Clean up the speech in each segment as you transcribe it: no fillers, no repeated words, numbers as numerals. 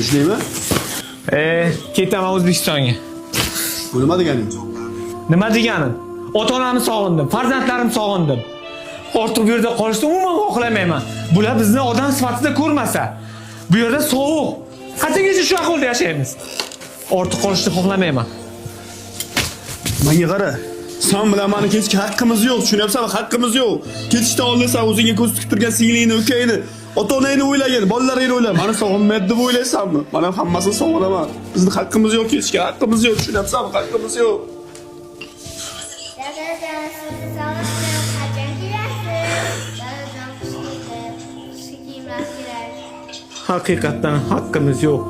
Ishlaymi? Ketaman O'zbekistonga. Bu nima deganing? Nima deganim? Ota-onamni sog'indim, farzandlarimni sog'indim. Ortiq bu yerda qolishni umuman xohlamayman. Bular bizni odam sifatida ko'rmasa, bu yerda sovuq. Qachongacha shu ahvolda yashaymiz? Ortiq qolishni xohlamayman. Menga qara. Sen bilan meni ketishga haqqimiz yo'q, tushunyapsanmi? Haqqimiz yo'q. Ketishdan oldin sen o'zingga ko'z tikib turgan singlingni, ukangni, ota-onangni o'ylagin, bolalaringni o'yla. Meni sog'inmaydi deb o'ylaysanmi? Men ham hammasini sog'inaman. Bizning haqqimiz yo'q ketishga, haqqimiz yo'q, tushunyapsanmi? Haqqimiz yo'q. Haqiqatan haqqimiz yo'q.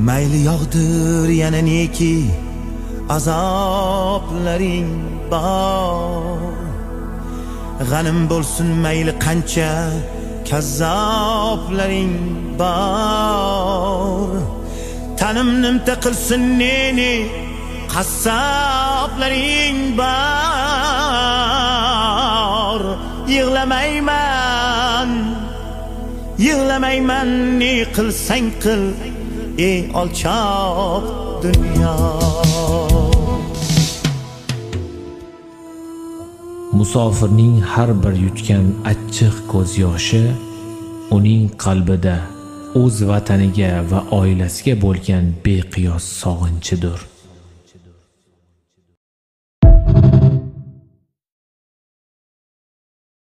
Mayli yog'dir yana neki azoblaring bor. G'anim bo'lsin mayli qancha kazzoblaring bor. Tanimnimta qilsin neni qassoblaring bor. Yig'lamayman ne qilsang qil ey alçak dünya. Musofirning har bir yutgan achchiq ko'z yoshi uning qalbida o'z vataniga va oilasiga bo'lgan beqiyos sog'inchidir.